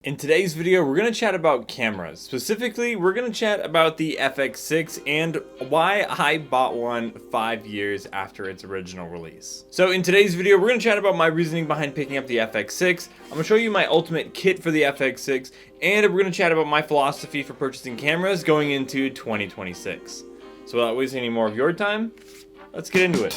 In today's video, we're going to chat about cameras. Specifically, we're going to chat about the FX6 and why I bought one 5 years after its original release. So in today's video, we're going to chat about my reasoning behind picking up the FX6. I'm going to show you my ultimate kit for the FX6, and we're going to chat about my philosophy for purchasing cameras going into 2026. So without wasting any more of your time, let's get into it.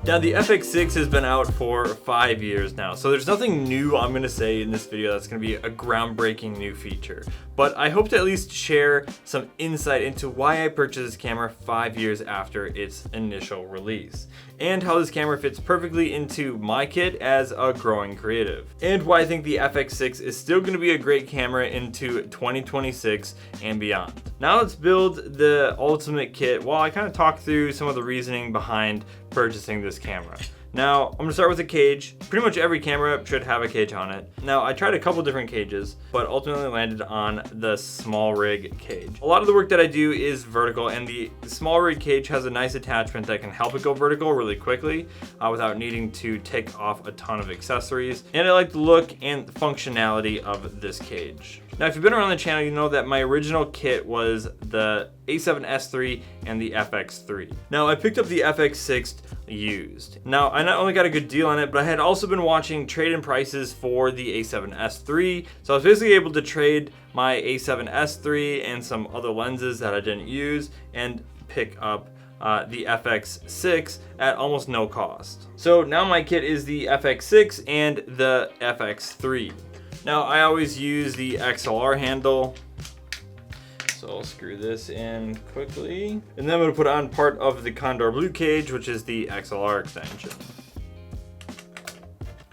Now the FX6 has been out for 5 years now, so there's nothing new I'm going to say in this video that's going to be a groundbreaking new feature. But I hope to at least share some insight into why I purchased this camera 5 years after its initial release, and how this camera fits perfectly into my kit as a growing creative, and why I think the FX6 is still going to be a great camera into 2026 and beyond. Now let's build the ultimate kit while I kind of talk through some of the reasoning behind purchasing this camera. Now, I'm gonna start with a cage. Pretty much every camera should have a cage on it. Now, I tried a couple different cages, but ultimately landed on the Smallrig cage. A lot of the work that I do is vertical, and the Smallrig cage has a nice attachment that can help it go vertical really quickly without needing to take off a ton of accessories. And I like the look and the functionality of this cage. Now, if you've been around the channel, you know that my original kit was the A7S III and the FX3. Now, I picked up the FX6 used. Now, I not only got a good deal on it, but I had also been watching trade-in prices for the A7S III. So I was basically able to trade my A7S III and some other lenses that I didn't use and pick up the FX6 at almost no cost. So now my kit is the FX6 and the FX3. Now, I always use the XLR handle, so I'll screw this in quickly. And then I'm going to put on part of the Kondor Blue cage, which is the XLR extension.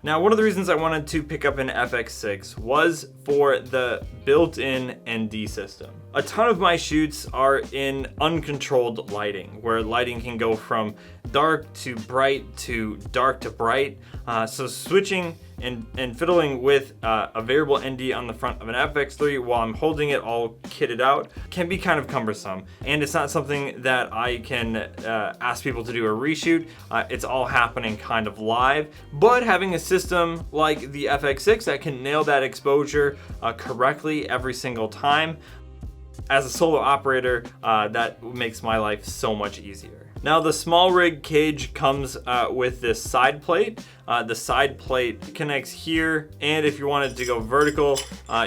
Now, one of the reasons I wanted to pick up an FX6 was for the built-in ND system. A ton of my shoots are in uncontrolled lighting, where lighting can go from dark to bright to dark to bright. So switching and fiddling with a variable ND on the front of an FX3 while I'm holding it all kitted out can be kind of cumbersome. And it's not something that I can ask people to do a reshoot. It's all happening kind of live. But having a system like the FX6 that can nail that exposure correctly every single time, as a solo operator, that makes my life so much easier. Now, the Smallrig cage comes with this side plate. The side plate connects here, and if you wanted to go vertical,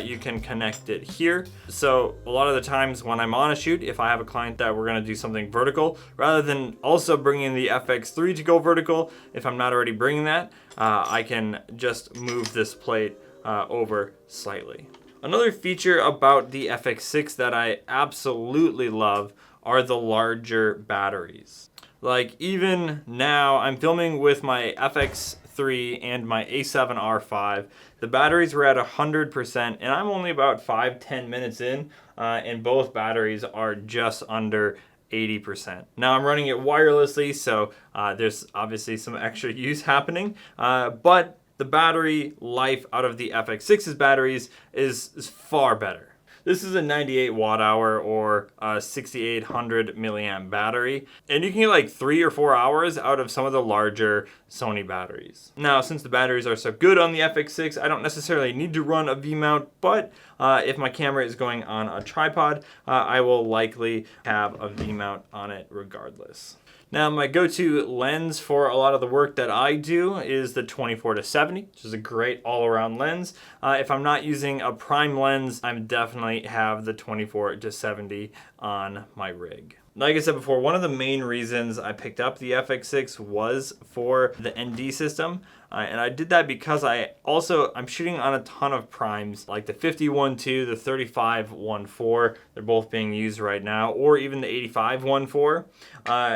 you can connect it here. So a lot of the times when I'm on a shoot, if I have a client that we're gonna do something vertical, rather than also bringing the FX3 to go vertical, if I'm not already bringing that, I can just move this plate over slightly. Another feature about the FX6 that I absolutely love are the larger batteries. Like, even now, I'm filming with my FX3 and my A7R5. The batteries were at 100%, and I'm only about 5-10 minutes in, and both batteries are just under 80%. Now, I'm running it wirelessly, so there's obviously some extra use happening, but the battery life out of the FX6's batteries is far better. This is a 98 watt hour or a 6800 milliamp battery, and you can get like 3 or 4 hours out of some of the larger Sony batteries. Now, since the batteries are so good on the FX6, I don't necessarily need to run a V-mount, but if my camera is going on a tripod, I will likely have a V-mount on it regardless. Now, my go-to lens for a lot of the work that I do is the 24-70, which is a great all-around lens. If I'm not using a prime lens, I definitely have the 24-70 on my rig. Like I said before, one of the main reasons I picked up the FX6 was for the ND system. And I did that because I'm shooting on a ton of primes, like the 50-1.2, the 35-1.4. They're both being used right now, or even the 85-1.4.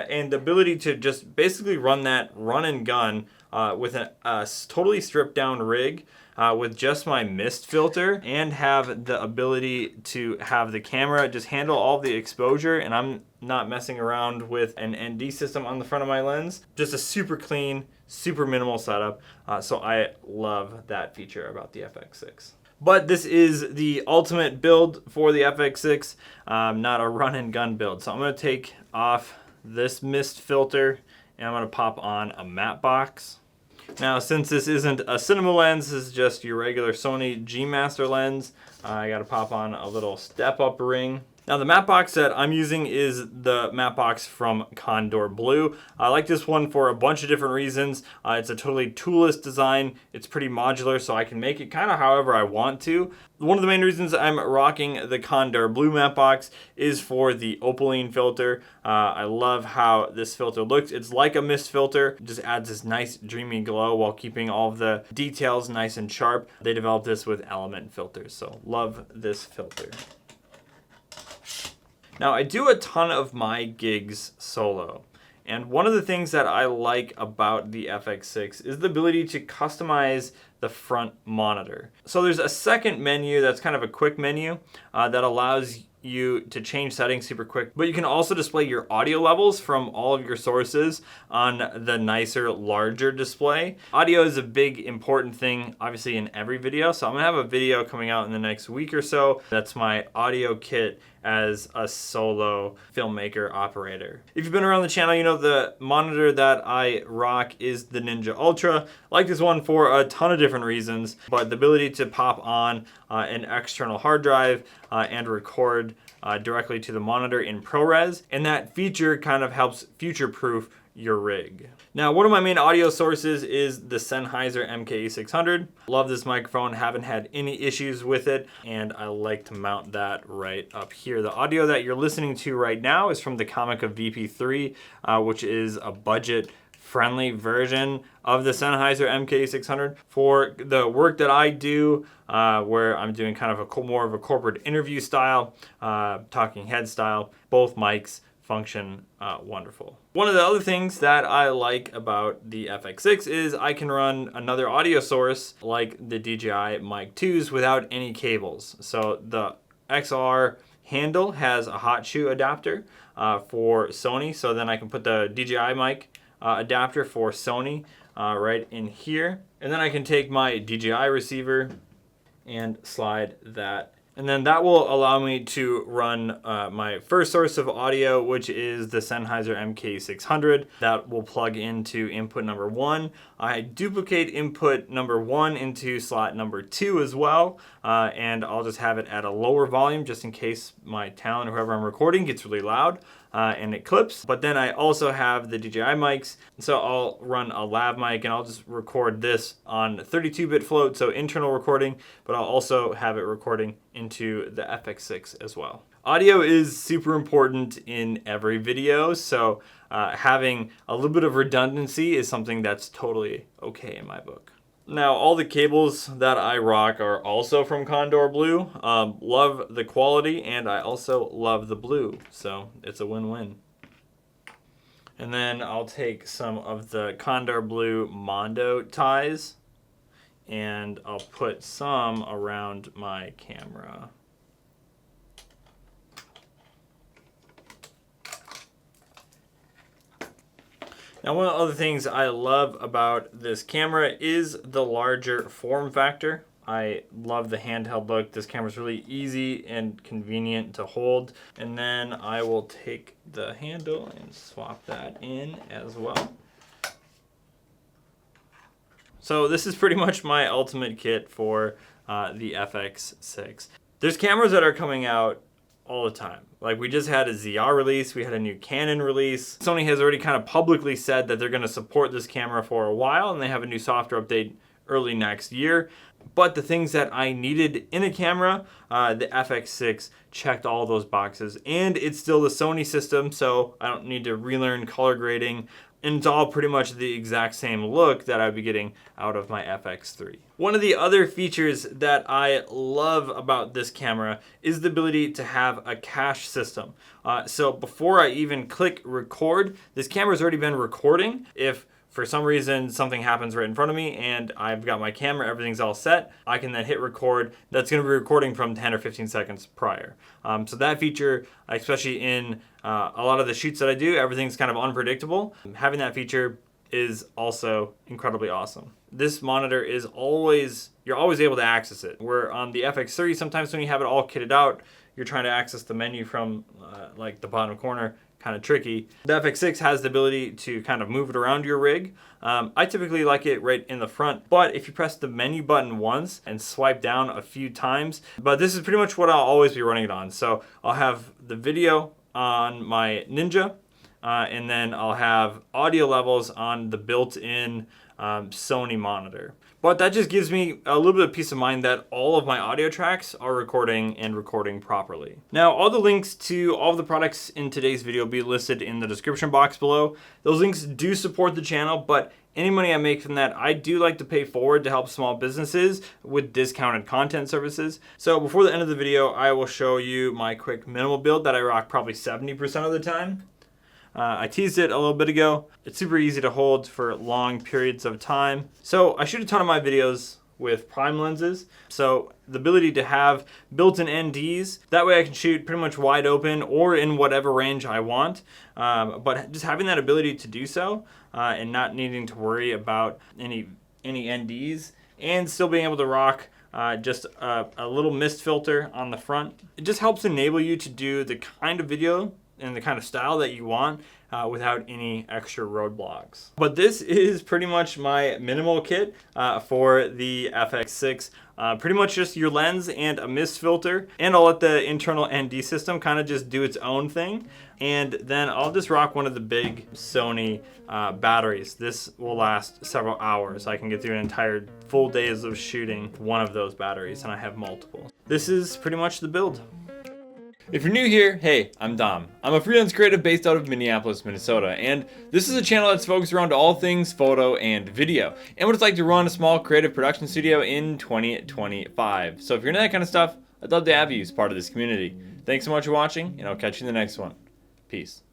And the ability to just basically run that run and gun with a totally stripped down rig with just my mist filter, and have the ability to have the camera just handle all the exposure, and I'm not messing around with an ND system on the front of my lens. Just a super clean, super minimal setup. So I love that feature about the FX6. But this is the ultimate build for the FX6, not a run and gun build. So I'm going to take off this mist filter, and I'm going to pop on a matte box. Now, since this isn't a cinema lens, this is just your regular Sony G Master lens, I gotta pop on a little step-up ring. Now, the matte box that I'm using is the matte box from Kondor Blue. I like this one for a bunch of different reasons. It's a totally toolless design. It's pretty modular, so I can make it kind of however I want to. One of the main reasons I'm rocking the Kondor Blue matte box is for the opaline filter. I love how this filter looks. It's like a mist filter. It just adds this nice dreamy glow while keeping all of the details nice and sharp. They developed this with element filters, so love this filter. Now, I do a ton of my gigs solo, and one of the things that I like about the FX6 is the ability to customize the front monitor. So there's a second menu that's kind of a quick menu that allows you to change settings super quick, but you can also display your audio levels from all of your sources on the nicer, larger display. Audio is a big, important thing, obviously, in every video. So I'm gonna have a video coming out in the next week or so. That's my audio kit as a solo filmmaker operator. If you've been around the channel, you know the monitor that I rock is the Ninja Ultra. I like this one for a ton of different reasons, but the ability to pop on an external hard drive and record directly to the monitor in ProRes, and that feature kind of helps future-proof your rig. Now, one of my main audio sources is the Sennheiser MKE 600. Love this microphone, haven't had any issues with it, and I like to mount that right up here. The audio that you're listening to right now is from the Comica VP3, which is a budget-friendly version of the Sennheiser MKE 600. For the work that I do, where I'm doing kind of more of a corporate interview style, talking head style, both mics function wonderful. One of the other things that I like about the FX6 is I can run another audio source like the DJI Mic 2s without any cables. So the XR handle has a hot shoe adapter for Sony, so then I can put the DJI Mic adapter for Sony right in here, and then I can take my DJI receiver and slide that. And then that will allow me to run my first source of audio, which is the Sennheiser MKE 600. That will plug into input number 1. I duplicate input number 1 into slot number 2 as well, and I'll just have it at a lower volume just in case my talent, whoever I'm recording, gets really loud. And it clips. But then I also have the DJI mics, so I'll run a lav mic and I'll just record this on 32-bit float, so internal recording, but I'll also have it recording into the FX6 as well. Audio is super important in every video, so having a little bit of redundancy is something that's totally okay in my book. Now, all the cables that I rock are also from Kondor Blue. Love the quality, and I also love the blue, so it's a win-win. And then I'll take some of the Kondor Blue Mondo ties, and I'll put some around my camera. Now, one of the other things I love about this camera is the larger form factor. I love the handheld look. This camera is really easy and convenient to hold. And then I will take the handle and swap that in as well. So this is pretty much my ultimate kit for the FX6. There's cameras that are coming out all the time. Like, we just had a ZR release, we had a new Canon release. Sony has already kind of publicly said that they're going to support this camera for a while, and they have a new software update early next year. But the things that I needed in a camera, the FX6 checked all those boxes, and it's still the Sony system, so I don't need to relearn color grading. And it's all pretty much the exact same look that I'd be getting out of my FX3. One of the other features that I love about this camera is the ability to have a cache system. So before I even click record, this camera's already been recording. If for some reason something happens right in front of me and I've got my camera, everything's all set, I can then hit record. That's gonna be recording from 10 or 15 seconds prior. So that feature, especially in a lot of the shoots that I do, everything's kind of unpredictable. Having that feature is also incredibly awesome. This monitor is you're always able to access it. Where on the FX30, sometimes when you have it all kitted out, you're trying to access the menu from like the bottom corner, kind of tricky. The FX6 has the ability to kind of move it around your rig. I typically like it right in the front, but if you press the menu button once and swipe down a few times, but this is pretty much what I'll always be running it on. So I'll have the video on my Ninja, and then I'll have audio levels on the built-in Sony monitor. But that just gives me a little bit of peace of mind that all of my audio tracks are recording properly. Now, all the links to all of the products in today's video will be listed in the description box below. Those links do support the channel, but any money I make from that, I do like to pay forward to help small businesses with discounted content services. So before the end of the video, I will show you my quick minimal build that I rock probably 70% of the time. I teased it a little bit ago. It's super easy to hold for long periods of time. So I shoot a ton of my videos with prime lenses. So the ability to have built-in NDs, that way I can shoot pretty much wide open or in whatever range I want. But just having that ability to do so and not needing to worry about any NDs and still being able to rock just a little mist filter on the front. It just helps enable you to do the kind of video and the kind of style that you want without any extra roadblocks. But this is pretty much my minimal kit for the FX6. Pretty much just your lens and a mist filter, and I'll let the internal ND system kind of just do its own thing. And then I'll just rock one of the big Sony batteries. This will last several hours. I can get through an entire full days of shooting with one of those batteries, and I have multiple. This is pretty much the build. If you're new here, hey, I'm Dom. I'm a freelance creative based out of Minneapolis, Minnesota, and this is a channel that's focused around all things photo and video, and what it's like to run a small creative production studio in 2025. So if you're into that kind of stuff, I'd love to have you as part of this community. Thanks so much for watching, and I'll catch you in the next one. Peace.